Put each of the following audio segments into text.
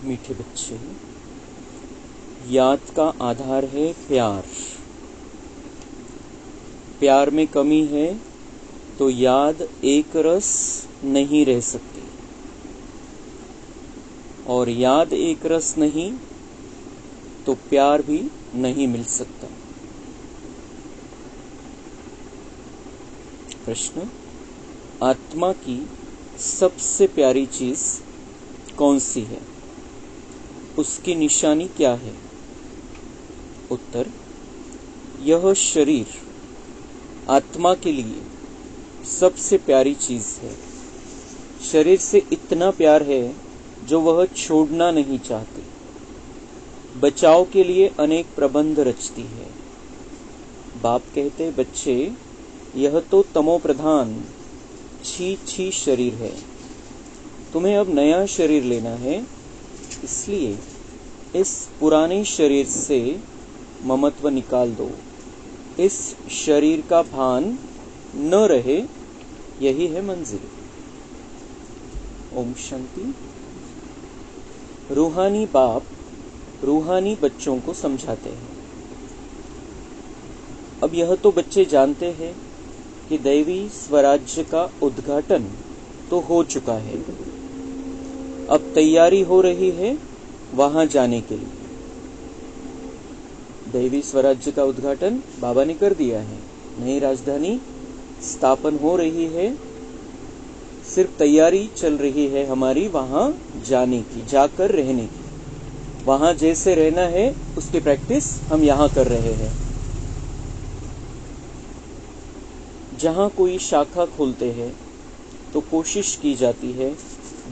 मीठे बच्चे, याद का आधार है प्यार। प्यार में कमी है तो याद एक रस नहीं रह सकती, और याद एक रस नहीं तो प्यार भी नहीं मिल सकता। प्रश्न, आत्मा की सबसे प्यारी चीज कौन सी है? उसकी निशानी क्या है? उत्तर, यह शरीर आत्मा के लिए सबसे प्यारी चीज है। शरीर से इतना प्यार है जो वह छोड़ना नहीं चाहती। बचाव के लिए अनेक प्रबंध रचती है। बाप कहते, बच्चे यह तो तमो प्रधान छी छी शरीर है, तुम्हें अब नया शरीर लेना है, इसलिए इस पुराने शरीर से ममत्व निकाल दो। इस शरीर का भान न रहे, यही है मंजिल। ओम शांति। रूहानी बाप रूहानी बच्चों को समझाते हैं। अब यह तो बच्चे जानते हैं कि दैवी स्वराज्य का उद्घाटन तो हो चुका है, अब तैयारी हो रही है वहां जाने के लिए। दैवी स्वराज्य का उद्घाटन बाबा ने कर दिया है, नई राजधानी स्थापन हो रही है, सिर्फ तैयारी चल रही है हमारी वहां जाने की, जाकर रहने की। वहां जैसे रहना है उसकी प्रैक्टिस हम यहां कर रहे हैं। जहां कोई शाखा खोलते हैं तो कोशिश की जाती है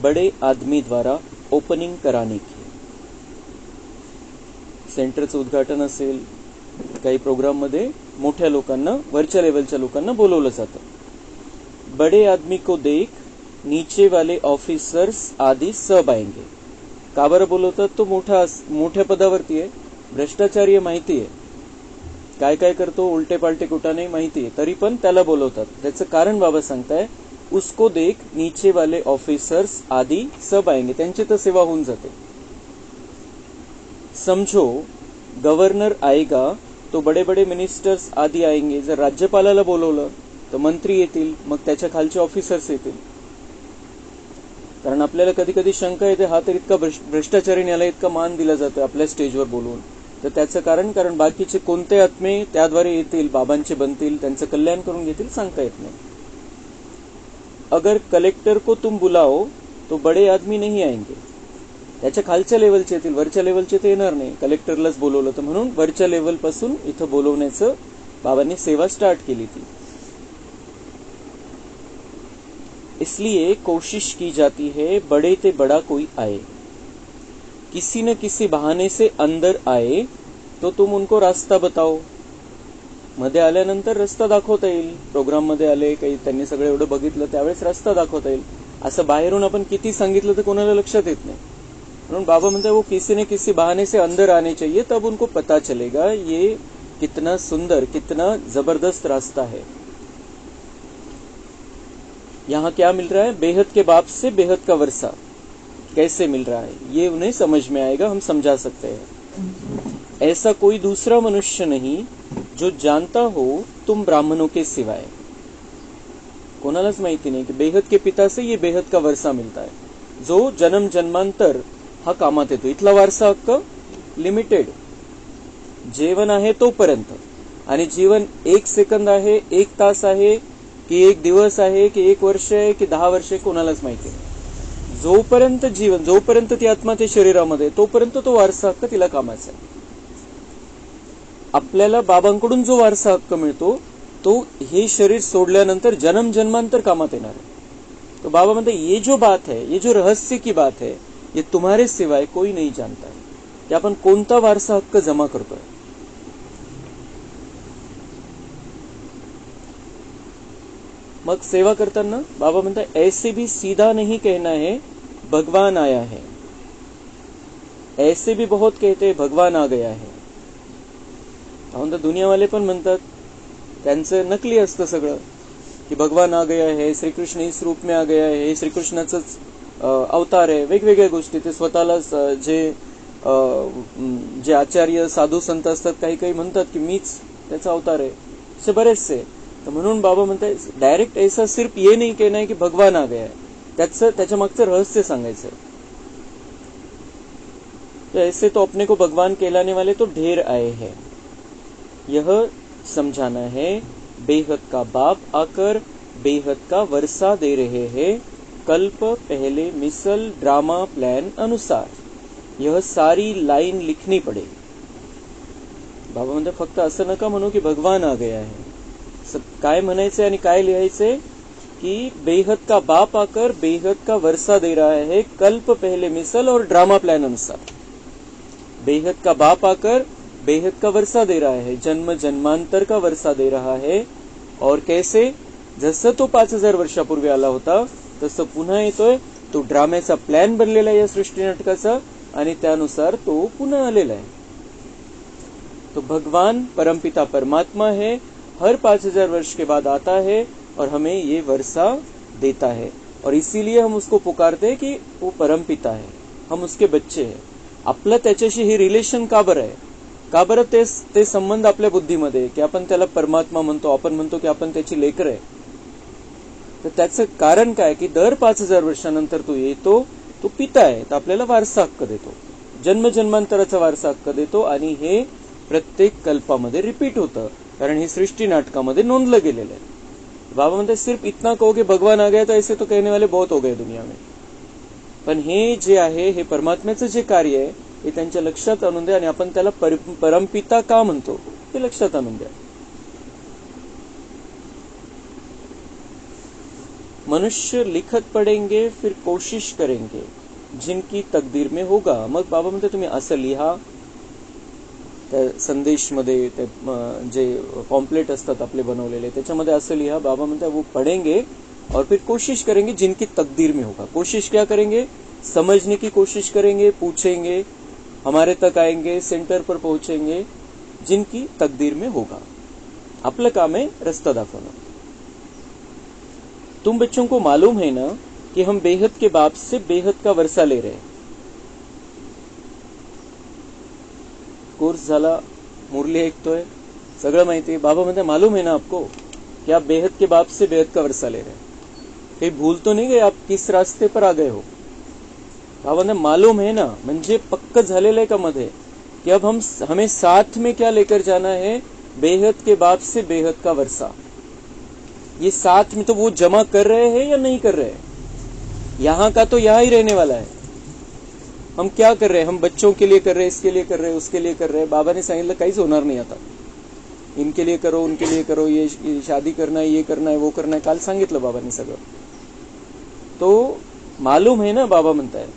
बड़े आदमी द्वारा ओपनिंग कराने की। सेंटरचं उद्घाटन असेल, काही प्रोग्राम मध्ये मोठ्या लोकांना, वरच्या लेवलच्या लोकांना बोलवलं जातं। बड़े आदमी को देख नीचे वाले ऑफिसर्स आदि सब आएंगे। का बरं बोलवतात? तो मोठ्या पदावरती आहे, भ्रष्टाचारी माहिती आहे, काय काय करतो, उलटे पालटे कुटाने माहिती आहे, तरी पण त्याला बोलवतात। त्याचं कारण बाबा सांगताय, उसको देख नीचे वाले ऑफिसर्स आदि सब आएंगे, त्यांची तर सेवा होऊन जाते। समझो गवर्नर आएगा तो बड़े बड़े मिनिस्टर्स आदि आएंगे। जर राज्यपालाला बोलवलं तर मंत्री येतील, मग त्याच्या खालचे ऑफिसर्स येतील। कारण आपल्याला कधी कधी शंका येते, हा तर इतका भ्रष्टाचारी, याला इतका मान दिला जातो आपल्या स्टेजवर बोलवून, तर त्याचं कारण बाकीचे कोणते आत्मे त्याद्वारे येतील, बाबांचे बनतील, त्यांचं कल्याण करून घेतील, सांगता येत नाही। अगर कलेक्टर को तुम बुलाओ तो बड़े आदमी नहीं आएंगे, त्याच्या खालच्या लेवलचे येतील, वरच्या लेवलचे ते येणार नाही। कलेक्टरलाच बोलवलं तर म्हणून वरच्या लेवल पासून इथं बोलवण्याचं बाबांनी सेवा स्टार्ट केली थी। इसलिए कोशिश की जाती है बड़े ते बड़ा कोई आए, किसी न किसी बहाने से अंदर आए तो तुम उनको रास्ता बताओ। मध्ये आल्यानंतर रस्ता दाखवता येईल, प्रोग्राम मध्ये आले, काही त्यांनी सगळं एवढं बघितलं, त्यावेळेस रस्ता दाखवता येईल। असं बाहेरून आपण किती सांगितलं तर कोणाला लक्षात येत नाही। म्हणून बाबा म्हणते, वो किसी न किसी बहाने से अंदर आने चाहिए, तब उनको पता चलेगा ये कितना सुंदर, कितना जबरदस्त रास्ता है। यहाँ क्या मिल रहा है? बेहद के बाप से बेहद का वर्षा कैसे मिल रहा है, ये उन्हें समझ में आएगा, हम समझा सकते हैं। ऐसा कोई दूसरा मनुष्य नहीं जो जानता हो तुम ब्राह्मणों के सिवाय। कोणालाच माहिती नाही की बेहद के पिता से ये बेहद का वर्षा मिलता है, जो जन्म जन्मांतर हा कामात येतो। इथला वारसा हक्क लिमिटेड, जेवण आहे तोपर्यंत, आणि जीवन 1 सेकंद आहे, 1 तास आहे की 1 दिवस आहे की 1 वर्ष आहे की 10 वर्ष आहे, कोणालाच माहिती नाही। जोपर्यंत जीवन, जोपर्यंत ती आत्मा ते शरीरामध्ये, तोपर्यंत तो वारसा हक्क तिला कामाचा आहे। आपल्याला बाबांकडून जो वारसा हक्क मिळतो तो हे शरीर सोडल्यानंतर जन्म जन्मांतर कामात येणार आहे। तो बाबा म्हणते, ये जो बात है, ये जो रहस्य की बात है, ये तुम्हारे सिवाय कोई नहीं जानता है कि आपण कोणता वारसा हक्क जमा करतोय। मग सेवा करताना बाबा म्हणतात, ऐसे भी सीधा नहीं कहना है भगवान आया है, ऐसे भी बहुत कहते हैं भगवान आ गया है। म्हणतात दुनियावाले पण म्हणतात, त्यांचं नकली असतं सगळं, की भगवान आ गया है, श्रीकृष्ण इस रूप में आ गया है, श्रीकृष्णाचंच अवतार आहे, वेगवेगळ्या गोष्टी. ते स्वतःला जे आचार्य साधू संत असतात, काही काही म्हणतात की मीच त्याचा अवतार आहे, असे बरेचसे. तर म्हणून बाबा म्हणतात डायरेक्ट ऐसा सिर्फ ये नहीं कहना है की भगवान आ गया है, त्याच्या मागचं रहस्य सांगायचं. तो ऐसे तो अपने को भगवान कहलाने वाले तो ढेर आए हैं. यह समझाना है बेहद का बाप आकर बेहद का वर्षा दे रहे हैं, कल्प पहले मिसल ड्रामा प्लान अनुसार. यह सारी लाईन लिखनी पडेगी. बाबा म्हणते फक्त असं नका म्हणू की भगवान आ गया है. काय म्हणायचंय आणि काय लिहायचंय कि बेहद का बाप आकर बेहद का वर्षा दे रहा है, कल्प पहले मिसल और ड्रामा प्लान अनुसार. बेहद का बाप आकर बेहद का वर्षा दे रहा है, जन्म जन्मांतर का वर्षा दे रहा है. और कैसे? जसं तो 5000 वर्षापूर्वी आला होता तसं पुन्हा येतोय. तो ड्राम्याचा प्लॅन बनलेला आहे या सृष्टी नाटकाचा, आणि त्यानुसार तो पुन्हा आलेला आहे. तो भगवान परमपिता परमात्मा है, हर 5000 वर्ष के बाद आता है और हमें ये वर्षा देता है. और इसीलिए हम उसको पुकारते हैं कि वो परमपिता है, हम उसके बच्चे हैं. आपलं त्याच्याशी हे रिलेशन का बरं आहे? का बरं ते संबंध आपल्या बुद्धीमध्ये की आपण त्याला परमात्मा म्हणतो, आपण म्हणतो की आपण त्याची लेकर आहे. तर त्याचं कारण काय की दर 5000 वर्षानंतर तो येतो, तो पिता आहे, तर आपल्याला वारसा हक्क देतो, जन्मजन्मांतराचा वारसा हक्क देतो. आणि हे प्रत्येक कल्पामध्ये रिपीट होतं, कारण हे सृष्टी नाटकामध्ये नोंदलं गेलेलं आहे. बाबा म्हणते सिर्फ इतना कहोगे भगवान आ गया तो ऐसे तो कहने वाले बहुत हो गए दुनिया में. पण हे जे आहे हे परमात्म्याचं जे कार्य आहे हे त्यांच्या लक्षात आणून द्या, आणि आपण त्याला परमपिता का म्हणतो हे लक्षात आणून द्या. मनुष्य लिखत पडेंगे फिर कोशिश करेंगे जिनकी तकदीर में होगा. मग बाबा म्हणते तुम्ही असं लिहा. त्या संदेशमध्ये ते जे पॉम्पलेट असतात आपले बनवलेले त्याच्यामध्ये असं लिहा. बाबा म्हणते वो पढ़ेंगे और फिर कोशिश करेंगे जिनकी तकदीर में होगा. कोशिश क्या करेंगे? समझने की कोशिश करेंगे, पूछेंगे, हमारे तक आएंगे, सेंटर पर पहुंचेंगे, जिनकी तकदीर में होगा. आपलं काम आहे रास्ता दाखवणं. तुम बच्चों को मालूम है ना कि हम बेहद के बाप से बेहद का वर्षा ले रहे हैं. कोर्स झाला, मुरली ऐकतोय, सगळं माहिती आहे. बाबा म्हणते मालूम है ना आपको कि आप बेहद के बाप से बेहद का वर्षा ले रहे हैं. कहीं भूल तो नहीं गए आप किस रास्ते पर आ गए हो? बाबा ने मालूम है ना म्हणजे पक्क झालेलं आहे का मध्ये कि अब हमें साथ में क्या लेकर जाना है? बेहद के बाप से बेहद का वर्षा. ये साथ में तो वो जमा कर रहे हैं या नहीं कर रहे हैं? यहाँ का तो यहाँ ही रहने वाला है. हम क्या कर रहे हैं? हम बच्चों के लिए कर रहे हैं, इसके लिए कर रहे हैं, उसके लिए कर रहे हैं. बाबा ने सांगितलं काहीच होणार नाही आता. इनके लिए करो, उनके लिए करो, ये शादी करना है, ये करना है, वो करना है. काल सांगितलं बाबांनी सगळं. तो मालूम है ना, बाबा म्हणताय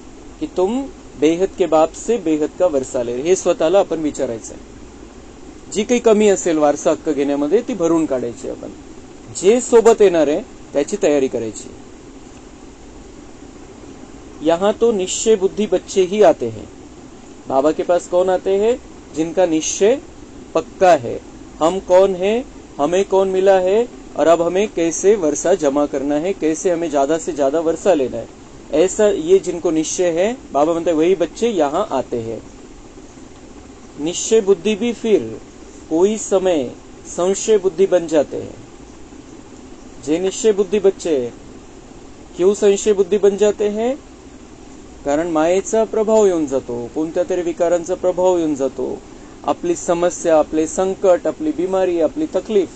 की तुम बेहद के बाप से बेहद का वर्षा ले. हे स्वतःला आपण विचारायचं आहे. जी काही कमी असेल वारसा हक्क घेण्यामध्ये ती भरून काढायची. आपण जे सोबत येणार आहे त्याची तयारी करायची. यहाँ तो निश्चय बुद्धि बच्चे ही आते हैं. बाबा के पास कौन आते हैं? जिनका निश्चय पक्का है. हम कौन है, हमें कौन मिला है, और अब हमें कैसे वर्षा जमा करना है, कैसे हमें ज्यादा से ज्यादा वर्षा लेना है, ऐसा ये जिनको निश्चय है, बाबा म्हणते वही बच्चे यहाँ आते हैं. निश्चय बुद्धि भी फिर कोई समय संशय बुद्धि बन जाते हैं. जे निश्चय बुद्धि बच्चे क्यों संशय बुद्धि बन जाते हैं? कारण मायेचा प्रभाव येऊन जातो, कोणत्या तरी विकारांचा प्रभाव येऊन जातो. आपली समस्या, आपले संकट, अपनी बीमारी, अपनी तकलीफ,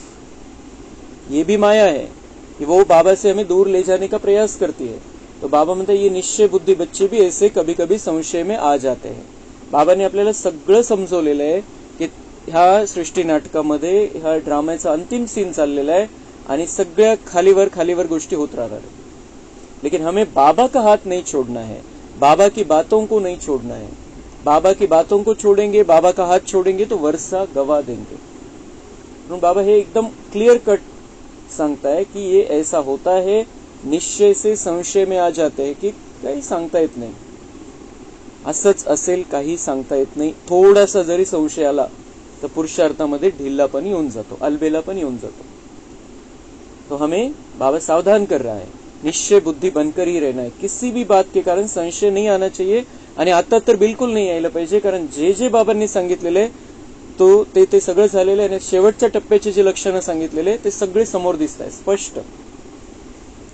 ये भी माया है कि वो बाबा से हमें दूर ले जाने का प्रयास करती है. तो बाबा म्हणते ये निश्चय बुद्धि बच्चे भी ऐसे कभी कभी संशय में आ जाते हैं. बाबांनी आपल्याला सगळं समजवलेलं आहे की ह्या सृष्टी नाटकामध्ये ह्या ड्रामाचा अंतिम सीन चाललेला आहे आणि सगळ्या खालीवर गोष्टी होत राहणार. लेकिन हमें बाबा का हाथ नहीं छोड़ना है, बाबा की बातों को नहीं छोड़ना है. बाबा की बातों को छोड़ेंगे, बाबा का हाथ छोड़ेंगे तो वर्षा गवा देंगे. म्हणून बाबा हे एकदम क्लियर कट सांगता है कि ये ऐसा होता है. निश्चय से संशय में आ जाते हैं की काही सांगता येत नाही, असंच असेल, काही सांगता येत नाही. थोडासा जरी संशय आला तर पुरुषार्थामध्ये ढिल्ला पण येऊन जातो, अलबेला पण येऊन जातो. तो हमें बाबा सावधान कर रहा है निश्चय बुद्धी बनकर ही रहना आहे. किसी भी बात के कारण संशय नहीं आना चाहिए. आणि आता तर बिलकुल नाही यायला पाहिजे, कारण जे जे बाबांनी सांगितलेले तो ते सगळं झालेलं आहे. आणि शेवटच्या टप्प्याचे जे लक्षणं सांगितलेले ते सगळे समोर दिसत आहे स्पष्ट.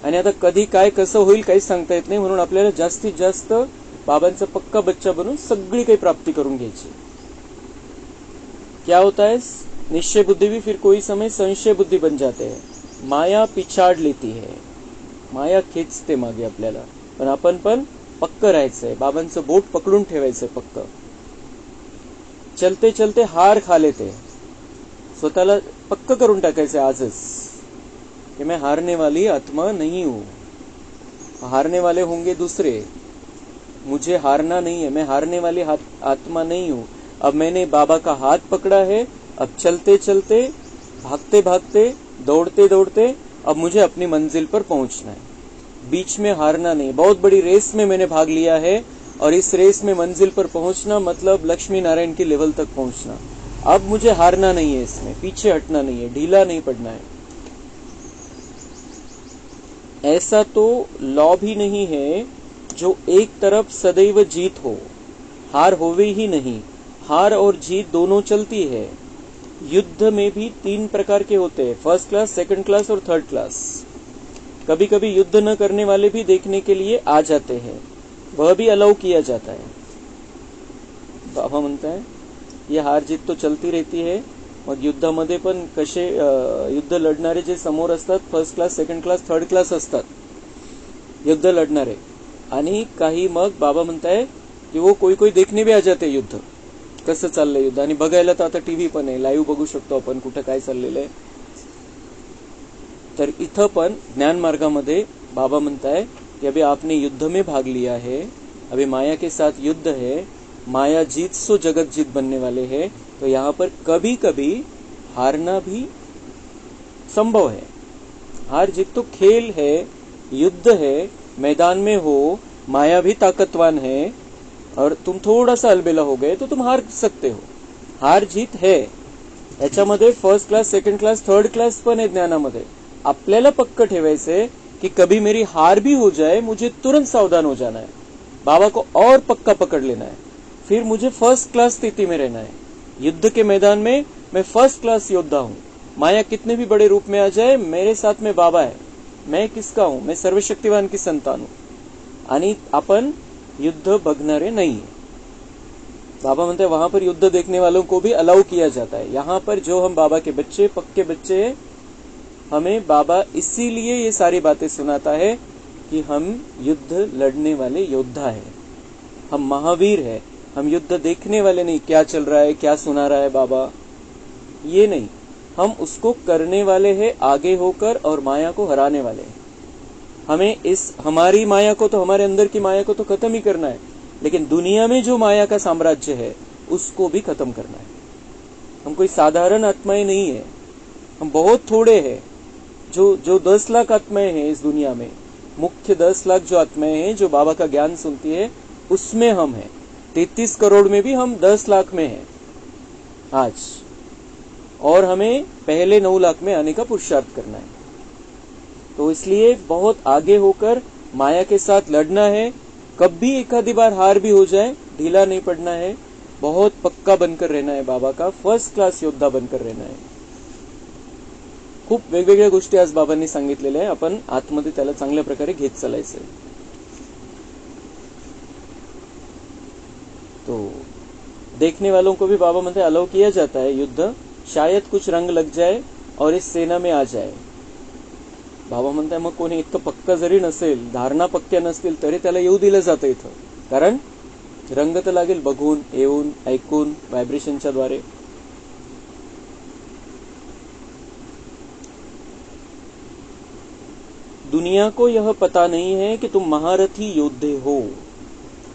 आणि आता कधी काय कसं होईल काहीच सांगता येत नाही. म्हणून आपल्याला जास्तीत जास्त बाबांचा पक्का बच्चा बनून सगळी काही प्राप्ती करून घ्यायची. क्या होता है, निश्चय बुद्धि भी फिर कोई समय संशय बुद्धि बन जाते हैं. माया पिछाड लेती है, माया खेचते मागे आपल्याला. पण आपण पण पक्क राहायचंय, बाबांचं बोट पकडून ठेवायचंय पक्क. चलते चलते हार खा लेते, स्वतःला पक्क करून टाकायचंय आजच कि मैं हारने वाली आत्मा नहीं हूं. हारने वाले होंगे दूसरे, मुझे हारना नहीं है. मैं हारने वाली आत्मा नहीं हूं. अब मैंने बाबा का हाथ पकड़ा है. अब चलते चलते, भागते भागते, दौड़ते दौड़ते अब मुझे अपनी मंजिल पर पहुंचना है. बीच में हारना नहीं. बहुत बड़ी रेस में मैंने भाग लिया है और इस रेस में मंजिल पर पहुंचना मतलब लक्ष्मी नारायण की लेवल तक पहुंचना. अब मुझे हारना नहीं है, इसमें पीछे हटना नहीं है, ढीला नहीं पड़ना है. ऐसा तो लॉ भी नहीं है जो एक तरफ सदैव जीत हो. हार होवे ही नहीं, हार और जीत दोनों चलती है. युद्ध में भी 3 प्रकार के होते हैं, फर्स्ट क्लास, सेकंड क्लास और थर्ड क्लास. कभी कभी युद्ध न करने वाले भी देखने के लिए आ जाते हैं, वह भी अलाउ किया जाता है. बाबा म्हणता है ये हार जीत तो चलती रहती है. मग युद्धामध्ये पण कसे युद्ध लढणारे जे समोर असतात, first class, second class, third class असतात युद्ध लढणारे. आणि काही मग बाबा म्हणताय की वो कोई कोई देखने भी आ जाते युद्ध, कसं चाललंय युद्ध. आणि बघायला तर आता टीव्ही पण आहे, लाईव्ह बघू शकतो आपण कुठं काय चाललेलं आहे. तर इथं पण ज्ञान मार्गामध्ये बाबा म्हणताय कि अभी आपने युद्ध में भाग लिया है, अभी माया के साथ युद्ध है, माया जीत सो जगत जीत बनने वाले हैं. तो यहाँ पर कभी कभी हारना भी संभव है. हार जीत तो खेल है, युद्ध है, मैदान में हो, माया भी ताकतवान है और तुम थोड़ा सा अलबेला हो गए तो तुम हार सकते हो. हार जीत है. याच्यामध्ये first class, second class, third class पण आहे ज्ञानामध्ये. आपल्याला पक्क ठेवायचंय कि कभी मेरी हार भी हो जाए मुझे तुरंत सावधान हो जाना है, बाबा को और पक्का पकड़ लेना है, फिर मुझे फर्स्ट क्लास स्थिति में रहना है. युद्ध के मैदान में मैं फर्स्ट क्लास योद्धा हूं. माया कितने भी बड़े रूप में आ जाए, मेरे साथ में बाबा है. मैं किसका हूं, मैं सर्वशक्तिवान की संतान हूं. आणि आपण युद्ध बघणारे नहीं. बाबा म्हणते वहां पर युद्ध देखने वालों को भी अलाउ किया जाता है. यहाँ पर जो हम बाबा के बच्चे, पक्के बच्चे हैं, हमें बाबा इसीलिए ये सारी बातें सुनाता है कि हम युद्ध लड़ने वाले योद्धा हैं, हम महावीर हैं. हम युद्ध देखने वाले नहीं, क्या चल रहा है, क्या सुना रहा है बाबा, ये नहीं. हम उसको करने वाले हैं आगे होकर और माया को हराने वाले हैं. हमें इस हमारी माया को तो, हमारे अंदर की माया को तो खत्म ही करना है, लेकिन दुनिया में जो माया का साम्राज्य है उसको भी खत्म करना है. हम कोई साधारण आत्माएं नहीं है, हम बहुत थोड़े हैं. जो 10 लाख आत्माएं हैं इस दुनिया में, मुख्य 10 लाख जो आत्माएं हैं जो बाबा का ज्ञान सुनती है, उसमें हम हैं. 33 करोड़ में भी हम 10 लाख में हैं आज, और हमें पहले 9 लाख में आने का पुरुषार्थ करना है. तो इसलिए बहुत आगे होकर माया के साथ लड़ना है. कभी एखादी बार हार भी हो जाए, ढीला नहीं पड़ना है, बहुत पक्का बनकर रहना है, बाबा का फर्स्ट क्लास योद्धा बनकर रहना है. खूप वेगवेगळ्या गोष्टी आज बाबांनी सांगितलेल्या आहे. आपण आतमध्ये त्याला चांगल्या प्रकारे घेत चालायचंय. तो देखने वालों को भी बाबा म्हणते अलाउ किया जाता है युद्ध, शायद कुछ रंग लग जाए और इस सेना में आ जाए. बाबा म्हणताय मग कोणी इतकं पक्का जरी नसेल, धारणा पक्क्या नसतील तरी त्याला येऊ दिलं जातं इथं, कारण रंग तर लागेल बघून, येऊन, ऐकून, व्हायब्रेशनच्या द्वारे. दुनिया को यह पता नहीं है कि तुम महारथी योद्धे हो,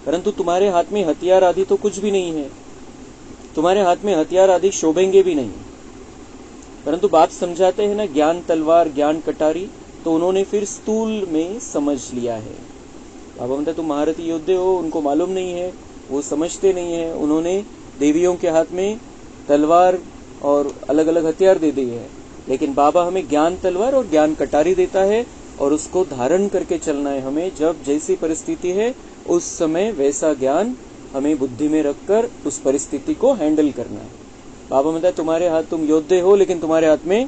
परंतु तुम्हारे हाथ में हथियार आदि तो कुछ भी नहीं है. तुम्हारे हाथ में हथियार आदि शोभेंगे भी नहीं, परंतु बाप समझाते हैं ना, ज्ञान तलवार, ज्ञान कटारी, तो उन्होंने फिर स्थूल में समझ लिया है. बाबा म्हणते तुम महारथी योद्धे हो, उनको मालूम नहीं है, वो समझते नहीं है. उन्होंने देवियों के हाथ में तलवार और अलग अलग हथियार दे दिए हैं, लेकिन बाबा हमें ज्ञान तलवार और ज्ञान कटारी देता है और उसको धारण करके चलना है हमें। जब जैसी परिस्थिति है उस समय वैसा ज्ञान हमें बुद्धि में रखकर उस परिस्थिति को हैंडल करना है। बाबा कहता है तुम्हारे हाथ, तुम योद्धे हो लेकिन तुम्हारे हाथ में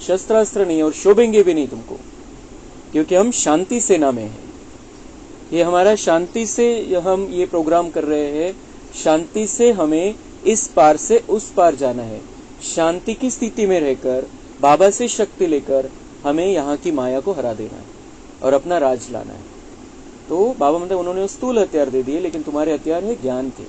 शस्त्रास्त्र नहीं और शोभेंगे भी नहीं तुमको, क्योंकि हम शांति सेना में हैं। ये हमारा शांति से हम ये प्रोग्राम कर रहे हैं। शांति से हमें इस पार से उस पार जाना है। शांति की स्थिति में रहकर बाबा से शक्ति लेकर हमें यहाँ की माया को हरा देना है और अपना राज लाना है। तो बाबा मतलब उन्होंने स्थूल हथियार दे दिए, लेकिन तुम्हारे हथियार है ज्ञान के।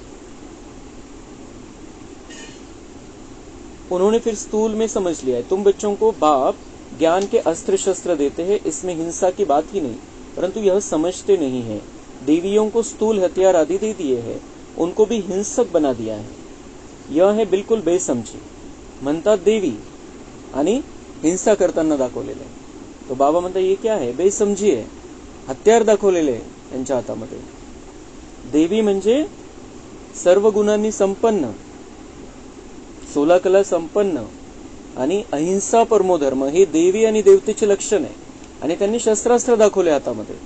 उन्होंने फिर स्थूल में समझ लिया है। तुम बच्चों को बाप ज्ञान के अस्त्र शस्त्र देते हैं, इसमें हिंसा की बात ही नहीं, परंतु यह समझते नहीं है। देवियों को स्थूल हथियार आदि दे दिए हैं, उनको भी हिंसक बना दिया है। यह है बिलकुल बेसमझी। म्हणतात देवी आणि हिंसा करताना दाखवलेले. तो बाबा म्हणतात हे क्या है, बेसमझी आहे. हत्यार दाखवलेले त्यांच्या हातामध्ये. देवी म्हणजे सर्व गुणांनी संपन्न, 16 कला संपन्न आणि अहिंसा परमो धर्म हे देवी आणि देवतेचे लक्षण आहे. आणि त्यांनी शस्त्रास्त्र दाखवले हातामध्ये.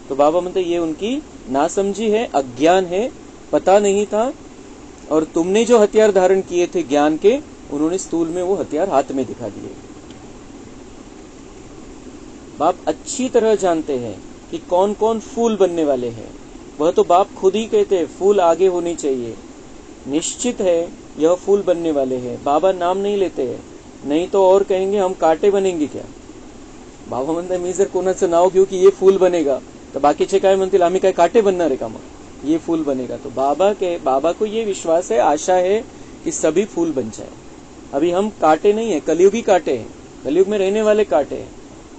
तो बाबा म्हणते ये उनकी नासमझी है, अज्ञान है, पता नहीं था. और तुमने जो हथियार धारण किए थे ज्ञान के, उन्होंने स्थूल में वो हथियार हाथ में दिखा दिए. बाप अच्छी तरह जानते हैं कि कौन कौन फूल बनने वाले हैं. वह तो बाप खुद ही कहते हैं फूल आगे होनी चाहिए. निश्चित है यह फूल बनने वाले हैं. बाबा नाम नहीं लेते हैं, नहीं तो और कहेंगे हम कांटे बनेंगे क्या. बाबा म्हणते मी जर कोणाचं नाव घेऊ की ये फूल बनेगा, तर बाकीचे काय म्हणतील आम्ही काय कांटे बनणार आहे का, मग ये फूल बनेगा. तो बाबा को ये विश्वास है, आशा है कि सभी फूल बन जाए. अभी हम कांटे नहीं है, कलयुगी कांटे हैं, कलयुग में रहने वाले कांटे हैं.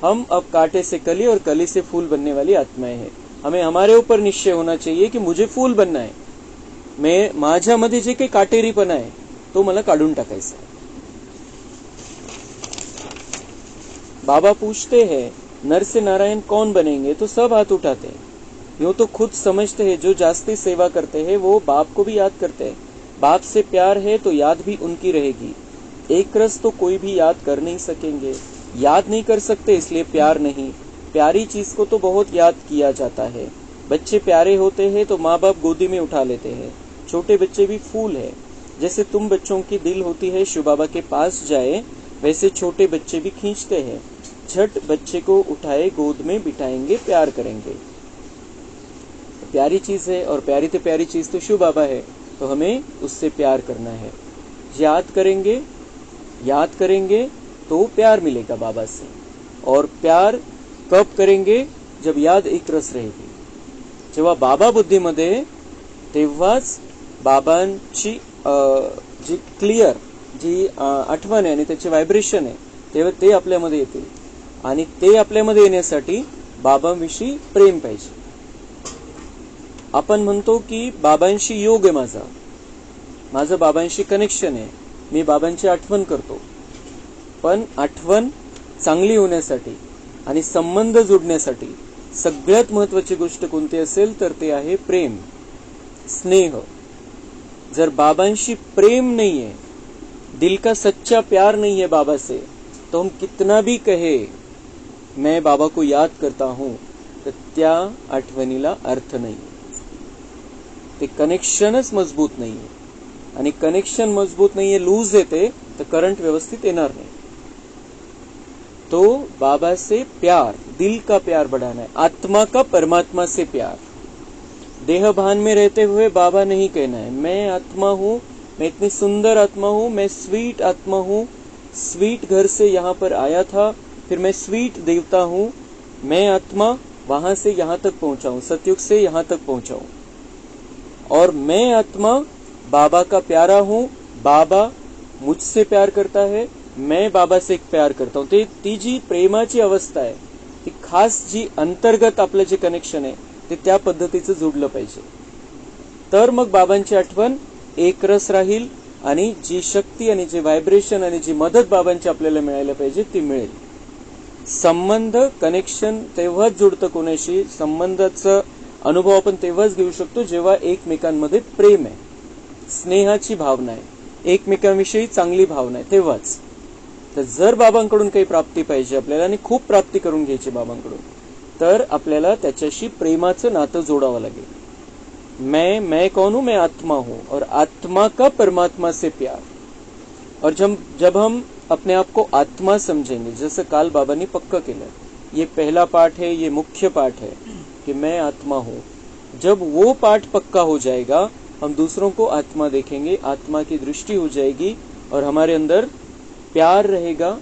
हम अब कांटे से कली और कली से फूल बनने वाली आत्माएं हैं. हमें हमारे ऊपर निश्चय होना चाहिए कि मुझे फूल बनना है. मैं माझ्यामध्ये जे काही काटेरीपणा आहे तो मला काढून टाकायचा है. बाबा पूछते हैं नर से नारायण कौन बनेंगे, तो सब हाथ उठाते हैं. यूं तो खुद समझते हैं जो जास्ती सेवा करते हैं वो बाप को भी याद करते हैं. बाप से प्यार है तो याद भी उनकी रहेगी. एक रस तो कोई भी याद कर नहीं सकेंगे. याद नहीं कर सकते इसलिए प्यार नहीं. प्यारी चीज को तो बहुत याद किया जाता है. बच्चे प्यारे होते हैं तो माँ बाप गोदी में उठा लेते हैं. छोटे बच्चे भी फूल है. जैसे तुम बच्चों की दिल होती है शिव बाबा के पास जाए, वैसे छोटे बच्चे भी खींचते हैं. झट बच्चे को उठाए गोद में बिठाएंगे, प्यार करेंगे. प्यारी चीज है और प्यारी से प्यारी चीज तो शिव बाबा है, तो हमें उससे प्यार करना है. याद करेंगे तो प्यार मिलेगा बाबा से. और प्यार कब करेंगे, जब याद एक रस रहेगी. जेव्हा बाबा बुद्धीमध्ये, तेव्हाच बाबांची जी क्लिअर जी आठवण आहे आणि त्याचे व्हायब्रेशन आहे तेव्हा ते आपल्यामध्ये येतील. आणि ते आपल्यामध्ये येण्यासाठी बाबांविषयी प्रेम पाहिजे. आपण म्हणतो की बाबांशी योग आहे माझं बाबांशी कनेक्शन आहे, मी बाबांची आठवण करतो. पण आठवण चांगली होण्यासाठी आणि संबंध जुडण्यासाठी सगळ्यात महत्वाची गोष्ट कोणती असेल तर ते आहे प्रेम, स्नेह. जर बाबांशी प्रेम नहीं है, दिल का सच्चा प्यार नहीं है बाबा से, तो हम कितना भी कहे मैं बाबा को याद करता हूं, तर त्या आठवणीला अर्थ नाही. ते कनेक्शनच मजबूत नाहीये. आणि कनेक्शन मजबूत नाहीये, लूज येते, तर करंट व्यवस्थित येणार नाही. तो बाबा से प्यार, दिल का प्यार बढ़ाना है. आत्मा का परमात्मा से प्यार. देह भान में रहते हुए बाबा नहीं कहना है मैं आत्मा हूं, मैं इतनी सुंदर आत्मा हूं, मैं स्वीट आत्मा हूं, स्वीट घर से यहाँ पर आया था, फिर मैं स्वीट देवता हूं, मैं आत्मा वहां से यहाँ तक पहुंचा हूं, सतयुग से यहाँ तक पहुंचा हूं. और मैं आत्मा बाबा का प्यारा हूं, बाबा मुझसे प्यार करता है, मैं बाबा से प्यार करता हूं. ती जी प्रेमाची अवस्था आहे, ती खास जी अंतर्गत आपलं जे कनेक्शन आहे ते त्या पद्धतीचं जुडलं पाहिजे. तर मग बाबांची आठवण एकरस राहील आणि जी शक्ती आणि जे व्हायब्रेशन आणि जी मदत बाबांची आपल्याला मिळायला पाहिजे ती मिळेल. संबंध, कनेक्शन तेव्हाच जुडतं कोणाशी, संबंधाचा अनुभव आपण तेव्हाच घेऊ शकतो जेव्हा एकमेकांमध्ये प्रेम आहे, स्नेहाची भावना आहे, एकमेकांविषयी चांगली भावना आहे, तेव्हाच. तर जर बाबांकडून काही प्राप्ती पाहिजे आपल्याला आणि खूप प्राप्ती करून घ्यायची बाबांकडून, तर आपल्याला त्याच्याशी प्रेमाचं नातं जोडावं लागेल। मैं कौन हूं? मैं आत्मा हूं, और आत्मा का परमात्मा से प्यार। और जब हम अपने आप को आत्मा समझेंगे, जैसे काल बाबा ने पक्का केलं, ये पहला पाठ है, ये मुख्य पाठ है कि मैं आत्मा हूं। जब वो पाठ पक्का हो जाएगा, हम दूसरों को आत्मा देखेंगे, आत्मा की दृष्टि हो जाएगी, और हमारे अंदर प्यार रहेगा,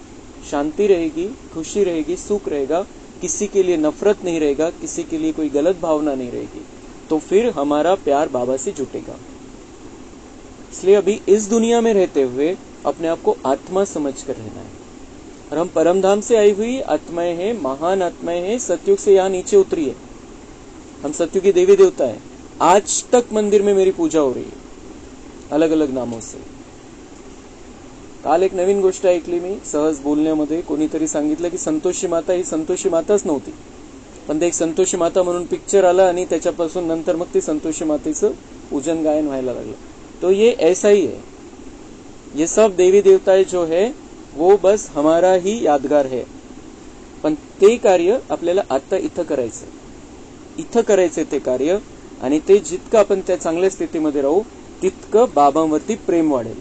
शांति रहेगी, खुशी रहेगी, सुख रहेगा, किसी के लिए नफरत नहीं रहेगा, किसी के लिए कोई गलत भावना नहीं रहेगी। तो फिर हमारा प्यार बाबा से जुटेगा। इसलिए अभी इस दुनिया में रहते हुए अपने आप को आत्मा समझ कर रहना है। और हम परमधाम से आई हुई आत्माएं हैं, महान आत्माएं हैं, सतयुग से यहाँ नीचे उतरी है। हम सतयुग की देवी देवता है। आज तक मंदिर में मेरी पूजा हो रही है अलग अलग नामों से। काल एक नवीन गोष्ट ऐकली मी सहज बोलण्यामध्ये, कोणीतरी सांगितलं की संतोषी माता ही संतोषी माताच नव्हती, पण ते एक संतोषी माता म्हणून पिक्चर आला आणि त्याच्यापासून नंतर मग ती संतोषी मातेचं पूजन गायन व्हायला लागलं। तो ये ऐसा ही है, ये सब देवी देवताएं जो है वो बस हमारा ही यादगार है, पण ते कार्य आपल्याला आता इथं करायचंय ते कार्य। आणि ते जितकं आपण त्या चांगल्या स्थितीमध्ये राहू तितकं बाबांवरती प्रेम वाढेल,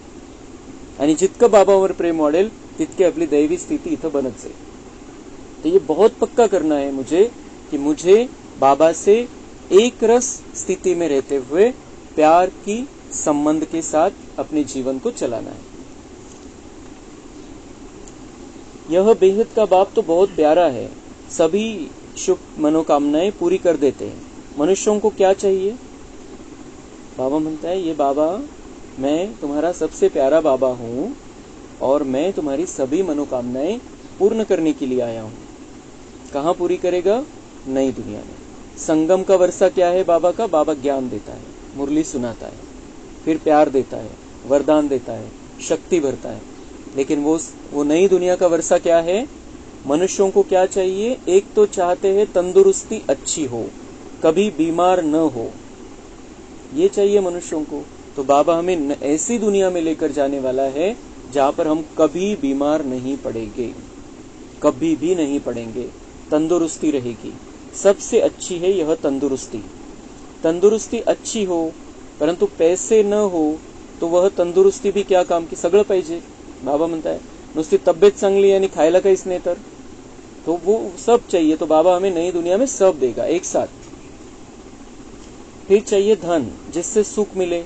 आणि जितकं बाबांवर प्रेम वाढेल तितकी आपली दैवी स्थिति इथं बनत जाईल। तो ये बहुत पक्का करना है मुझे कि मुझे बाबा से एक रस स्थिति में रहते हुए प्यार की संबंध के साथ अपने जीवन को चलाना है। यह बेहद का बाप तो बहुत प्यारा है, सभी शुभ मनोकामनाएं पूरी कर देते हैं। मनुष्यों को क्या चाहिए? बाबा म्हणता है, ये बाबा मैं तुम्हारा सबसे प्यारा बाबा हूं और मैं तुम्हारी सभी मनोकामनाएं पूर्ण करने के लिए आया हूं। कहां पूरी करेगा? नई दुनिया में। संगम का वर्षा क्या है बाबा का? बाबा ज्ञान देता है, मुरली सुनाता है, फिर प्यार देता है, वरदान देता है, शक्ति भरता है। लेकिन वो नई दुनिया का वर्षा क्या है? मनुष्यों को क्या चाहिए? एक तो चाहते हैं तंदुरुस्ती अच्छी हो, कभी बीमार न हो, ये चाहिए मनुष्यों को। तो बाबा हमें ऐसी दुनिया में लेकर जाने वाला है जहां पर हम कभी बीमार नहीं पड़ेंगे, कभी भी नहीं पड़ेंगे, तंदुरुस्ती रहेगी। सबसे अच्छी है यह तंदुरुस्ती। तंदुरुस्ती अच्छी हो परंतु पैसे न हो तो वह तंदुरुस्ती भी क्या काम की? सगळं पाहिजे। बाबा म्हणता है नुसती तब्येत चांगली आणि खायला काहीच नाही तर तो वो सब चाहिए। तो बाबा हमें नई दुनिया में सब देगा एक साथ। फिर चाहिए धन, जिससे सुख मिले।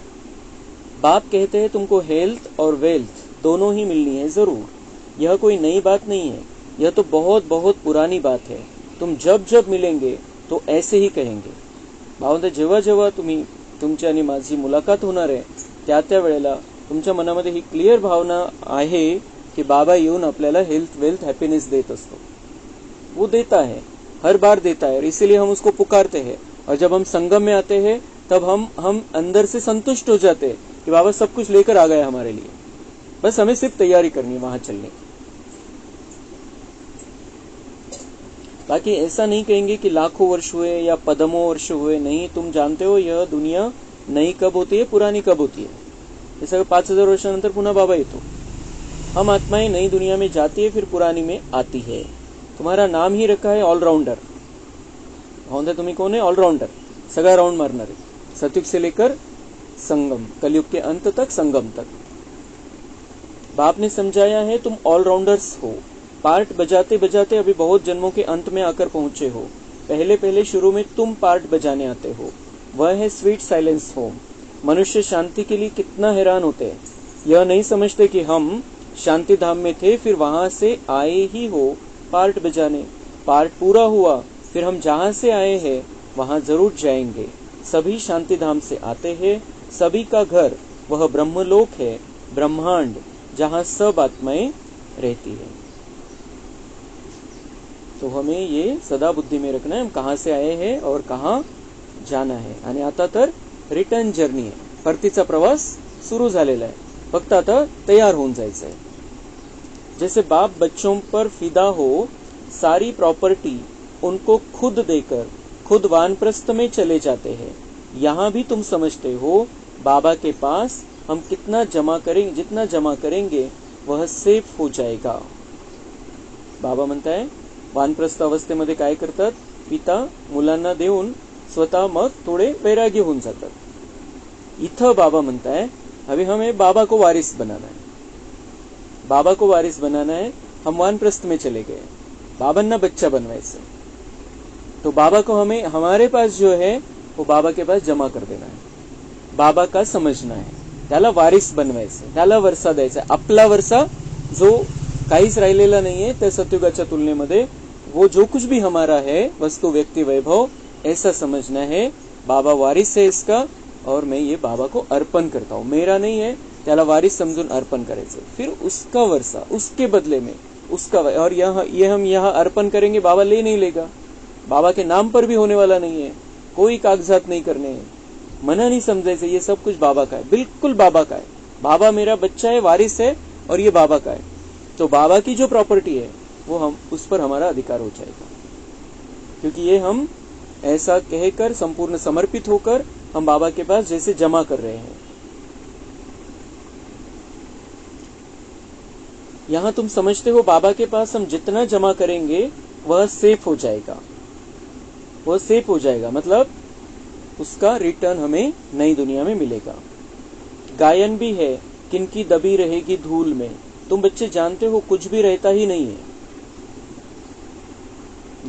बाप कहते हैं तुमको हेल्थ और वेल्थ दोनों ही मिलनी है जरूर। यह कोई नई बात नहीं है, यह तो बहुत बहुत पुरानी बात है। तुम जब जब मिलेंगे तो ऐसे ही कहेंगे। भावंत जेव्हा जेव्हा तुमची आणि माझी मुलाखत होणार आहे त्या वेळेला तुमच्या मनामध्ये ही क्लिअर भावना आहे कि बाबा येऊन आपल्याला हेल्थ वेल्थ हैप्पीनेस देत असतो। वो देता है, हर बार देता है, और इसीलिए हम उसको पुकारते हैं। और जब हम संगम में आते हैं तब हम अंदर से संतुष्ट हो जाते हैं कि बाबा सब कुछ लेकर आ गया हमारे लिए, बस हमें सिर्फ तैयारी करनी है वहां चलने की। बाकी ऐसा नहीं कहेंगे कि लाखों वर्ष हुए या पदमों वर्ष हुए, नहीं। तुम जानते हो यह दुनिया नई कब होती है, पुरानी कब होती है। जैसे 5000 वर्षानंतर पुन्हा बाबा येतो। हम आत्माएं नई दुनिया में जाती है फिर पुरानी में आती है। तुम्हारा नाम ही रखा है ऑलराउंडर। तुम्ही कौन है? ऑलराउंडर, सगळा राउंड मारणारे, सतयुग से लेकर संगम, कलयुग के अंत तक, संगम तक। बाप ने समझाया है तुम ऑलराउंडर्स हो। पार्ट बजाते बजाते अभी बहुत जन्मों के अंत में आकर पहुंचे हो। पहले पहले शुरू में तुम पार्ट बजाने आते हो, वह है स्वीट साइलेंस होम। मनुष्य शांति के लिए कितना हैरान होते हैं, यह नहीं समझते कि हम शांति धाम में थे फिर वहां से आए ही हो पार्ट बजाने। पार्ट पूरा हुआ फिर हम जहां से आए हैं वहां जरूर जाएंगे। सभी शांति धाम से आते हैं, सभी का घर वह ब्रह्मलोक है, ब्रह्मांड, जहां सब आत्माएं रहती है। तो हमें ये सदा बुद्धि में रखना है, हम कहां से आए हैं और कहां जाना है। आणि आता तर रिटर्न जर्नी आहे, परतीचा प्रवास सुरू झालेला आहे, फक्त आता तयार होऊन जायचं आहे। जैसे बाप बच्चों पर फिदा हो, सारी प्रॉपर्टी उनको खुद देकर खुद वानप्रस्थ में चले जाते हैं। यहाँ भी तुम समझते हो बाबा के पास हम कितना जमा करेंगे, जितना जमा करेंगे वह सेफ हो जाएगा। बाबा म्हणताय वानप्रस्थ अवस्थेमध्ये काय करतात, पिता मुलांना देऊन स्वतः मग थोडे वैरागी होऊन जातात। इथं बाबा म्हणताय अभी हमें बाबा को वारिस बनाना है, बाबा को वारिस बनाना है। हम वानप्रस्थ में चले गए, बाबांना बच्चा बनवायचं, तो बाबा को हमें हमारे पास जो है वो बाबा के पास जमा कर देना है, बाबा का समजना है, त्याला वारिस बनवायचं, त्याला वरसा द्यायचा। आपला वरसा जो काहीच राहिलेला नाहीये त्या सतयुगाच्या तुलनेमध्ये, वो जो कुछ भी हमारा है वस्तु व्यक्ति वैभव ऐसा समझना है, बाबा वारिस है इसका और मैं ये बाबा को अर्पण करता हूं, मेरा नहीं है, त्याला वारिस समझून अर्पण करायचं। फिर उसका वर्षा उसके बदले में उसका, और ये हम यहाँ अर्पण करेंगे, बाबा ले नहीं लेगा, बाबा के नाम पर भी होने वाला नहीं है, कोई कागजात नहीं करने हैं, मना नहीं समझायचं, ये सब कुछ बाबा का है, बिल्कुल बाबा का है। बाबा मेरा बच्चा है, वारिस है और ये बाबा का है, तो बाबा की जो प्रॉपर्टी है वो हम उस पर हमारा अधिकार हो जाएगा, क्योंकि ये हम ऐसा कहकर संपूर्ण समर्पित होकर हम बाबा के पास जैसे जमा कर रहे हैं। यहां तुम समझते हो बाबा के पास हम जितना जमा करेंगे वह सेफ हो जाएगा, वह सेफ हो जाएगा, मतलब उसका रिटर्न हमें नई दुनिया में मिलेगा। गायन भी है, किनकी दबी रहेगी धूल में। तुम बच्चे जानते हो कुछ भी रहता ही नहीं है,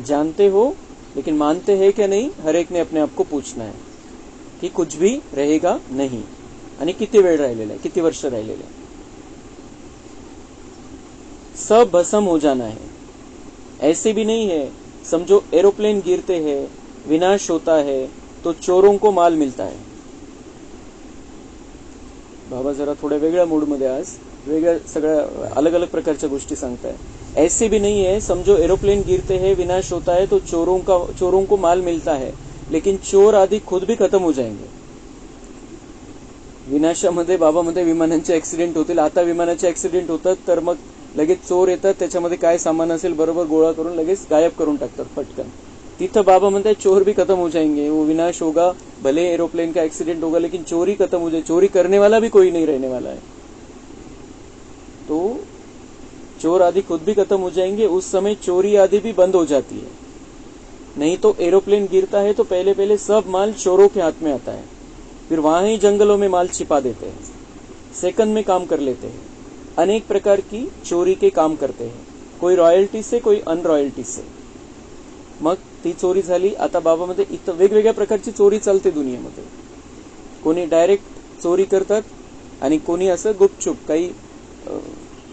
जानते हो, लेकिन मानते हैं क्या नहीं, हर एक ने अपने आप को पूछना है की कुछ भी रहेगा नहीं, आणि किती वेळ राहिलेला आहे, किती वर्ष राहिलेले आहे, सब भस्म हो जाना है। ऐसे भी नहीं है, समझो एरोप्लेन गिरते हैं, विनाश होता है तो चोरों को माल मिलता है। बाबा जरा थोड्या वेगळ्या मूड मध्ये आज वेगळ्या सगळ्या अलग अलग प्रकारच्या गोष्टी सांगताय। ऐसे भी नहीं है, समझो एरोप्लेन गिरते हैं, विनाश होता है तो चोरों को माल मिलता है, लेकिन चोर आदि खुद भी खत्म हो जाएंगे। विनाशामध्ये बाबामध्ये विमानांचे ऍक्सिडेंट होतील, आता विमानाचे ऍक्सिडेंट होतात तर मग लगेच चोर येतात, त्याच्यामध्ये काय सामान असेल बरोबर गोळा करून लगेच गायब करून टाकतात पटकन। तिथं बाबा म्हणतात चोर भी खत्म हो जाएंगे, वो विनाश होगा, भले एरोप्लेन का एक्सीडेंट होगा लेकिन चोरी खत्म हो जाए, चोरी करने वाला भी कोई नहीं रहने वाला है, तो चोर आदि खुद भी खत्म हो जाएंगे, उस समय चोरी आदि भी बंद हो जाती है। नहीं तो एरोप्लेन गिरता है तो पहले पहले सब माल चोरों के हाथ में आता है, फिर वहां ही जंगलों में माल छिपा देते हैं, सेकंड में काम कर लेते हैं, अनेक प्रकार की चोरी के काम करते हैं, कोई रॉयल्टी से कोई अनरॉयल्टी से। मग ती चोरी झाली, आता बाबामध्ये इथं वेगवेगळ्या प्रकारची चोरी चालते दुनियेमध्ये, कोणी डायरेक्ट चोरी करतात आणि कोणी असं गुपचूप काही,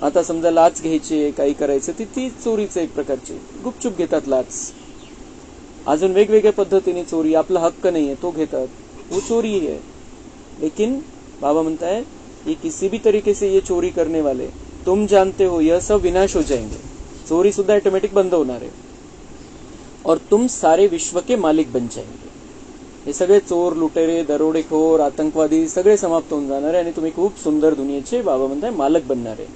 आता समजा लाच घ्यायची काही करायचं, ती चोरीच एक प्रकारची गुपचूप घेतात लाच। अजून वेगवेगळ्या पद्धतीने चोरी, आपला हक्क नाहीये तो घेतात, वो चोरी है। लेकिन बाबा म्हणता है ये किसी भी तरीके से ये चोरी करने वाले, तुम जानते हो यह सब विनाश हो जाएंगे, चोरी सुद्धा ऑटोमेटिक बंद होणार है और तुम सारे विश्व के मालिक बन जाएंगे। हे सगळे चोर, लुटेरे, दरोडेखोर, आतंकवादी सगळे समाप्त होऊन जाणार आहे आणि तुम्ही खूप सुंदर दुनियेचे बाबा म्हणताय मालक बनणार आहे।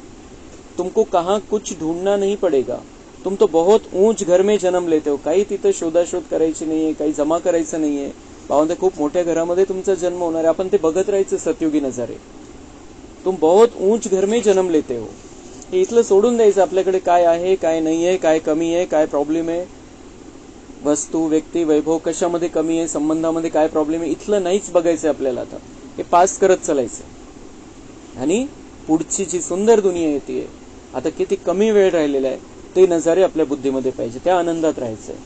तुमको कहाँ कुछ ढूंढना नहीं पड़ेगा, तुम तो बहुत ऊंच घर में जन्म लेते हो, काही तिथं शोधाशोध करायची नाहीये, काही जमा करायचं नाहीये। बाबा खूप मोठ्या घरामध्ये तुमचा जन्म होणार आहे, आपण ते बघत राहायचं सतयुगी नजारे। तुम बहुत ऊंच घर में जन्म लेते हो, हे इथलं सोडून द्यायचं, आपल्याकडे काय आहे काय नाहीये, काय कमी आहे काय प्रॉब्लेम आहे, वस्तू व्यक्ती वैभव कशामध्ये कमी आहे, संबंधामध्ये काय प्रॉब्लेम आहे, इथलं नाहीच बघायचं आपल्याला। आता हे पास करत चालायचं आणि पुढची जी सुंदर दुनिया येते, आता किती कमी वेळ राहिलेला आहे, ते नजारे आपल्या बुद्धीमध्ये पाहिजे, त्या आनंदात राहायचंय।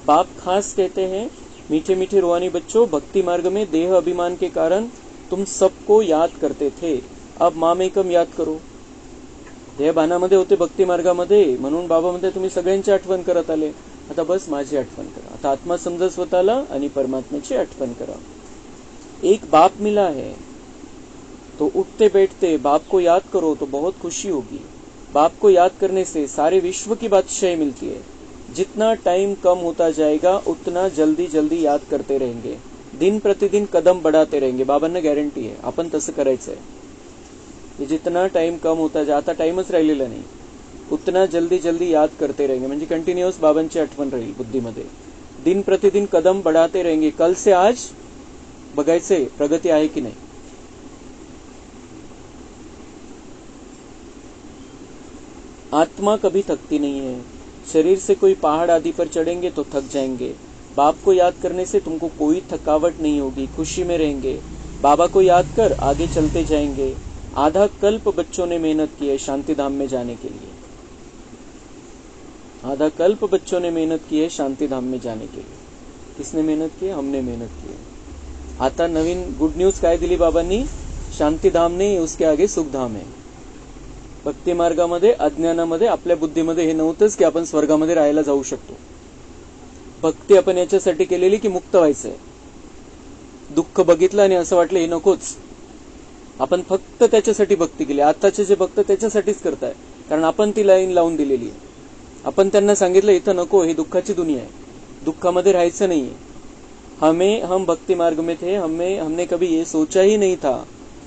बाप खास कहते हैं, मीठे मीठे रूहानी बच्चों, भक्ति मार्ग में देह अभिमान के कारण तुम सबको याद करते थे, अब मामेकम याद करो। देहभानामध्ये होते भक्ती मार्गामध्ये, म्हणून बाबा म्हणते तुम्ही सगळ्यांची आठवण करत आले, आता बस माझी आठवण करा, आता आत्मा समजा स्वतःला आणि परमात्म्याची आठवण करा। एक बाप मिला है तो उठते बैठते बाप को याद करो तो बहुत खुशी होगी। बाप को याद करने से सारे विश्व की बादशाही मिलती है। जितना टाइम कम होता जाएगा उतना जल्दी जल्दी याद करते रहेंगे, दिन प्रतिदिन कदम बढ़ाते रहेंगे। बाबांना गॅरंटी आहे, आपण तसं करायचंय। जितना टाइम कम होता जाए, आता टाइमच राहिलेला नाही, उतना जल्दी जल्दी याद करते रहेंगे, म्हणजे कंटिन्युअस बाबांची आठवण राहील बुद्धीमध्ये। दिन प्रतिदिन कदम बढ़ाते रहेंगे, कल से आज बघायचंय प्रगती आहे की नाही। आत्मा कभी थकती नहीं है। शरीर से कोई पहाड़ आदि पर चढ़ेंगे तो थक जाएंगे। बाप को याद करने से तुमको कोई थकावट नहीं होगी, खुशी में रहेंगे। बाबा को याद कर आगे चलते जाएंगे। आधा कल्प बच्चों ने मेहनत की है शांति धाम में जाने के लिए। आधा कल्प बच्चों ने मेहनत की है शांति धाम में जाने के लिए। किसने मेहनत की है? हमने मेहनत की है। आता नवीन गुड न्यूज काय दिली बाबांनी? शांती धाम नाही, उसके आगे सुख धाम आहे. भक्ती मार्गामध्ये अज्ञानामध्ये आपल्या बुद्धीमध्ये हे नव्हतंच की आपण स्वर्गामध्ये राहायला जाऊ शकतो. भक्ती आपण याच्यासाठी केलेली की मुक्त व्हायचंय. दुःख बघितलं आणि असं वाटलं हे नकोच. आपण फक्त त्याच्यासाठी भक्ती केली. आताचे जे भक्त त्याच्यासाठीच करताय, कारण आपण ती लाईन लावून दिलेली आहे. आपण त्यांना सांगितलं इथं नको, ही दुःखाची दुनिया आहे, दुःखामध्ये राहायचं नाहीये. हम भक्ति मार्ग में थे, हमने कभी ये सोचा ही नहीं था,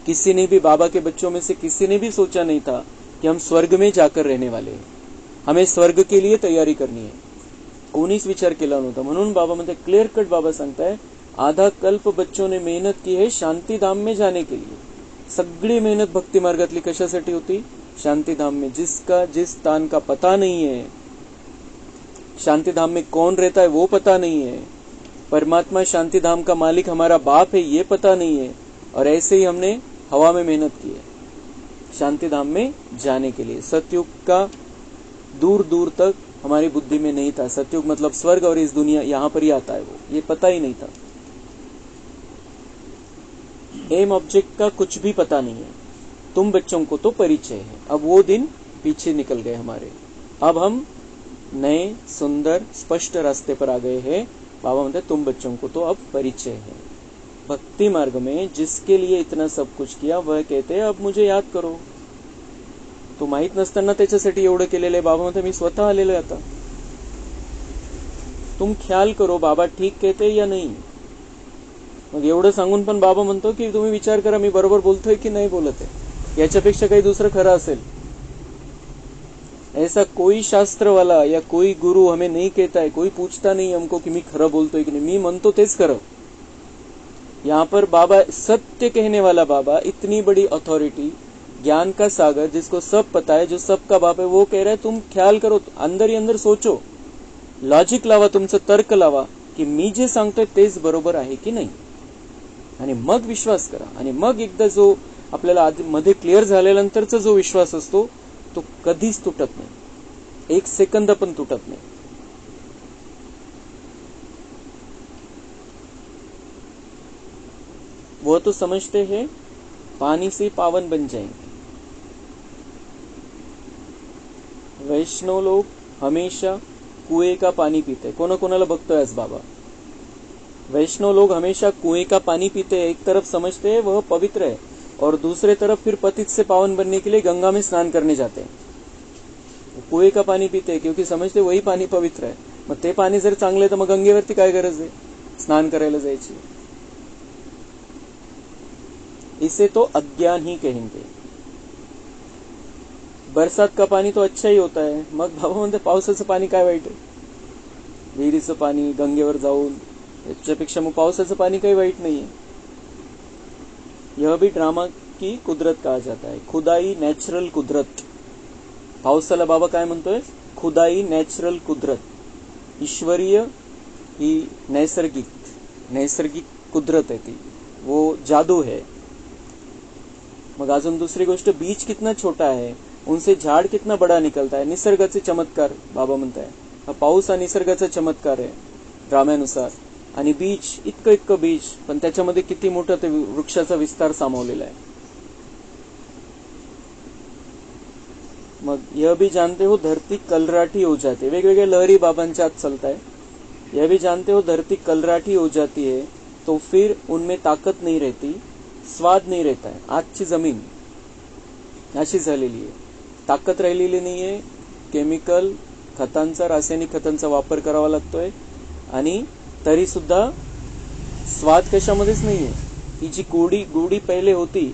किसी ने भी, बाबा के बच्चों में से किसी ने भी सोचा नहीं था कि हम स्वर्ग में जाकर रहने वाले हैं, हमें स्वर्ग के लिए तयारी करनी है. कोणीच विचार केला नव्हता. म्हणून बाबा म्हणते, क्लियर कट बाबा सांगताय, आधा कल्प बच्चों ने मेहनत की है शांति धाम में जाने के लिए. सगळी मेहनत भक्ति मार्गातली कशासाठी होती? शांति धाम में. जिसका जिस स्थान का पता नहीं है, शांति धाम में कौन रहता है वो पता नहीं है, परमात्मा शांति धाम का मालिक हमारा बाप है ये पता नहीं है, और ऐसे ही हमने हवा में मेहनत की है शांति धाम में जाने के लिए. सतयुग का दूर दूर तक हमारी बुद्धि में नहीं था. सतयुग मतलब स्वर्ग, और इस दुनिया यहां पर ही आता है, वो ये पता ही नहीं था. एम ऑब्जेक्ट का कुछ भी पता नहीं है. तुम बच्चों को तो परिचय है. अब वो दिन पीछे निकल गए हमारे. अब हम नए सुंदर स्पष्ट रास्ते पर आ गए हैं. बाबा म्हणते तुम बच्चों को तो अब परिचय है. भक्ति मार्ग में जिसके लिए इतना सब कुछ किया वह कहते हैं अब मुझे याद करो. तो माहित नसताना त्याच्यासाठी एवढं केलेलं आहे. बाबा म्हणते मी स्वतः आलेलो आहे आता. तुम ख्याल करो बाबा ठीक कहते या नहीं. मग एवढं सांगून पण बाबा म्हणतो की तुम्ही विचार करा मी बरोबर बोलतोय की नाही बोलत आहे. याच्यापेक्षा काही दुसरं खरं असेल? ऐसा कोई शास्त्र वाला या कोई गुरु हमें नहीं कहता है, कोई पूछता नहीं हमको कि मी खरं बोलतोय की नाही. मी म्हणतो तेच खरं. यहाँ पर बाबा सत्य कहने वाला बाबा, इतनी बड़ी अथॉरिटी, ज्ञान का सागर, जिसको सब पता है, जो सबका बाप है, वो कह रहा है तुम ख्याल करो, अंदर ही अंदर सोचो, लॉजिक लावा, तुमचं तर्क लावा की मी जे सांगतोय तेच बरोबर आहे की नाही, आणि मग विश्वास करा. आणि मग एकदा जो आपल्याला मध्ये क्लिअर झाल्यानंतरचा जो विश्वास असतो तो कधीच तुटत नाही. एक सेकंद पण तुटत नाही. वो तो समझते हैं पानी से पावन बन जाएंगे. वैष्णव लोग हमेशा कुएं का पानी पीते हैं. कोणाकोणाला बघतोय आज बाबा? वैष्णव लोग हमेशा कुएं का पानी पीते हैं. एक तरफ समझते हैं वह पवित्र है, और दूसरे तरफ फिर पतित से पावन बनने के लिए गंगा में स्नान करने जाते हैं. कुएं का पानी पीते हैं क्योंकि समझते वही पाणी पवित्र आहे. मग ते पाणी जर चांगलं आहे तर मग गंगेवरती काय गरज आहे स्नान करायला जायची? इसे तो अज्ञान ही कहेंगे. बरसात का पानी तो अच्छा ही होता है. मग बाबा म्हणते पावसाचं पाणी काय वाईट आहे? विहिरीचं पाणी गंगेवर जाऊन याच्यापेक्षा मग पावसाचं पाणी काही वाईट नाहीये. यह भी ड्रामा की कुदरत कहा जाता है. खुदाई, नॅचरल कुदरत. पावसाला बाबा काय म्हणतोय? खुदाई, नॅचरल कुदरत. ईश्वरीय ही नैसर्गिक कुदरत है ती, वो जादू है. मग अजून दुसरी गोष्ट, बीज कितना छोटा है उनसे झाड कितना बड़ा निकलता है. निसर्गाचे चमत्कार बाबा म्हणताय. हा पाऊस हा निसर्गाचा चमत्कार आहे ड्राम्यानुसार. आणि बीज, इतकं बीज, पण त्याच्यामध्ये किती मोठा ते वृक्षाचा विस्तार सामावलेला आहे. मग यह भी जानते हो धरती कलराठी हो जाती है. वेगवेगळ्या लहरी बाबांच्या आत चलताय. यह भी जानते हो धरती कलराठी हो जाती है तो फिर उनमें ताकत नहीं रहती, स्वाद नहीं रहता है. आजची जमीन अशी झालेली आहे, ताकद राहिलेली नाहीये. केमिकल खतांचा, रासायनिक खतांचा वापर करावा लागतोय, आणि तरी सुद्धा स्वाद कशामध्येच नाहीये. ही जी गोडी पहले होती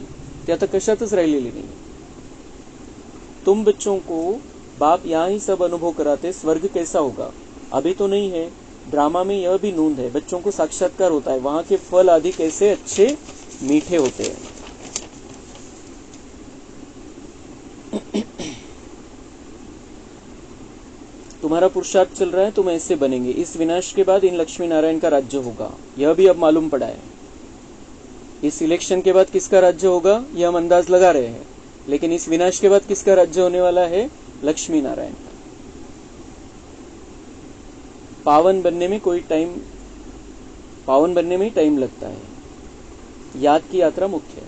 ती आता कशातच राहिलेली नाही. तुम बच्चों को बाप यहाँ ही सब अनुभव कराते स्वर्ग कैसा होगा. अभी तो नहीं है. ड्रामा में यह भी नूंद है. बच्चों को साक्षात्कार होता है वहां के फल आदि कैसे अच्छे मीठे होते हैं. तुम्हारा पुरुषार्थ चल रहा है, तुम ऐसे बनेंगे, इस विनाश के बाद इन लक्ष्मी नारायण का राज्य होगा, यह भी अब मालूम पड़ा है। इस इलेक्शन के बाद किसका राज्य होगा यह हम अंदाज लगा रहे हैं, लेकिन इस विनाश के बाद किसका राज्य होने वाला है? लक्ष्मी नारायण का। पावन बनने में टाइम लगता है, याद की यात्रा मुख्य है।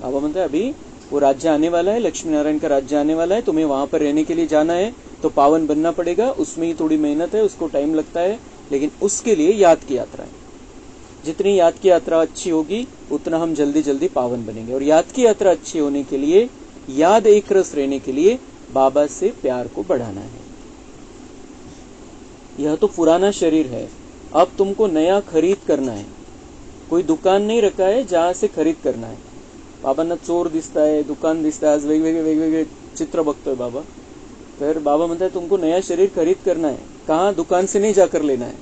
बाबा म्हणता है अभी वो राज्य आने वाला है, लक्ष्मी नारायण का राज्य आने वाला है, तुम्हें वहां पर रहने के लिए जाना है तो पावन बनना पड़ेगा, उसमें ही थोड़ी मेहनत है, उसको टाइम लगता है, लेकिन उसके लिए याद की यात्रा है। जितनी याद की यात्रा अच्छी होगी उतना हम जल्दी जल्दी पावन बनेंगे। और याद की यात्रा अच्छी होने के लिए, याद एक रस रहने के लिए बाबा से प्यार को बढ़ाना है। यह तो पुराना शरीर है, अब तुमको नया खरीद करना है। कोई दुकान नहीं रखा है जहां से खरीद करना है। बाबांना चोर दिसताय, दुकान दिसताय, आज वेगवेगळे चित्र बघतोय बाबा। फिर बाबा म्हणता है तुमको नया शरीर खरीद करना है, कहाँ? दुकान से नहीं जाकर लेना है।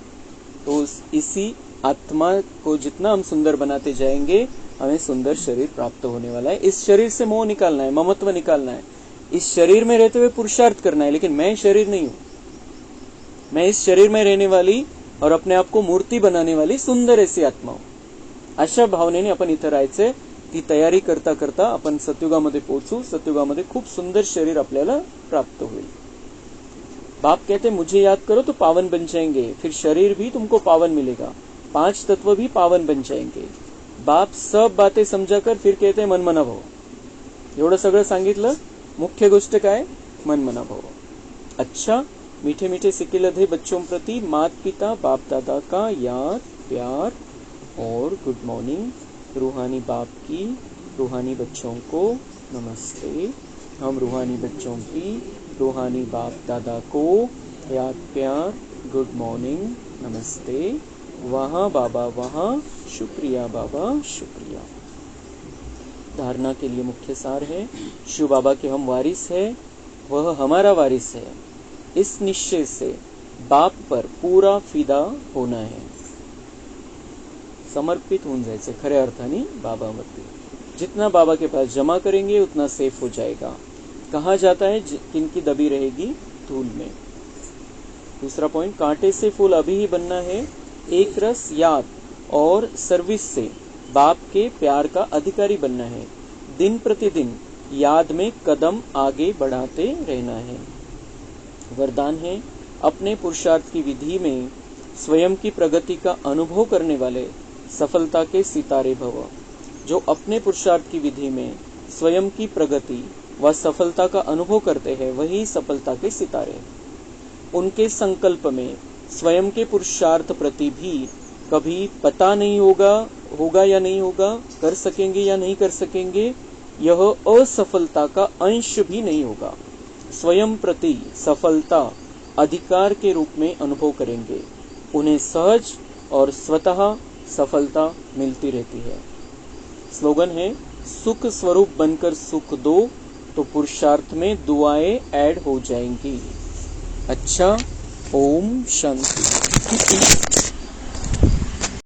तो इसी आत्मा को जितना हम सुंदर बनाते जाएंगे हमें सुंदर शरीर प्राप्त होने वाला है। इस शरीर से मोह निकालना है, ममत्व निकालना है, इस शरीर में रहते हुए पुरुषार्थ करना है। लेकिन मैं शरीर नहीं हूं, मैं इस शरीर में रहने वाली और अपने आप को मूर्ती बनाने वाली सुंदर ऐसी आत्मा हूं। अशा भावनेने आपण इथं राहायचंय। ती तयारी करता करता आपण सतयुगामध्ये पोहोचू, सतयुगामध्ये खूप सुंदर शरीर आपल्याला प्राप्त होईल। बाप कहते मुझे याद करो तो पावन बन जाएंगे, फिर शरीर भी तुमको पावन मिलेगा, 5 तत्व भी पावन बन जाएंगे। बाप सब बातें समजाकर फिर कहते मनमना भव। एवढं सगळं सांगितलं, मुख्य गोष्ट काय? मनमना भव। अच्छा, मीठे मीठे सिक्के लधे बच्चों प्रति मात पिता बाप दादा का याद प्यार और गुड मॉर्निंग। रूहानी बाप की रूहानी बच्चों को नमस्ते। हम रूहानी बच्चों की रूहानी बाप दादा को याद प्यार गुड मॉर्निंग नमस्ते। वहाँ बाबा वहाँ, शुक्रिया बाबा शुक्रिया। धारणा के लिए मुख्य सार है, शिव बाबा के हम वारिस है, वह हमारा वारिस है। इस निश्चय से बाप पर पूरा फिदा होना है, समर्पित होऊन जायचे खऱ्या अर्थाने बाबावरती। जितना बाबा के पास जमा करेंगे उतना सेफ हो जाएगा। कहाँ जाता है? किनकी दबी रहेगी? धूल में। दूसरा पॉइंट, कांटे से फूल अभी ही बनना है। एक रस याद और सर्विस से बाप के प्यार का अधिकारी बनना है। दिन प्रतिदिन याद में कदम आगे बढ़ाते रहना है। वरदान है, अपने पुरुषार्थ की विधि में स्वयं की प्रगति का अनुभव करने वाले सफलता के सितारे भव। जो अपने पुरुषार्थ की विधि में स्वयं की प्रगति व सफलता का अनुभव करते हैं वही सफलता के सितारे। उनके संकल्प में स्वयं के पुरुषार्थ प्रति भी कभी पता नहीं होगा या नहीं होगा, कर सकेंगे या नहीं कर सकेंगे, यह असफलता का अंश भी नहीं होगा। स्वयं प्रति सफलता अधिकार के रूप में अनुभव करेंगे। उन्हें सहज और स्वतः सफलता मिलती रहती है। स्लोगन है, सुख स्वरूप बनकर सुख दो तो पुरुषार्थ में दुआएं ऐड हो जाएंगी। अच्छा, ओम शांति।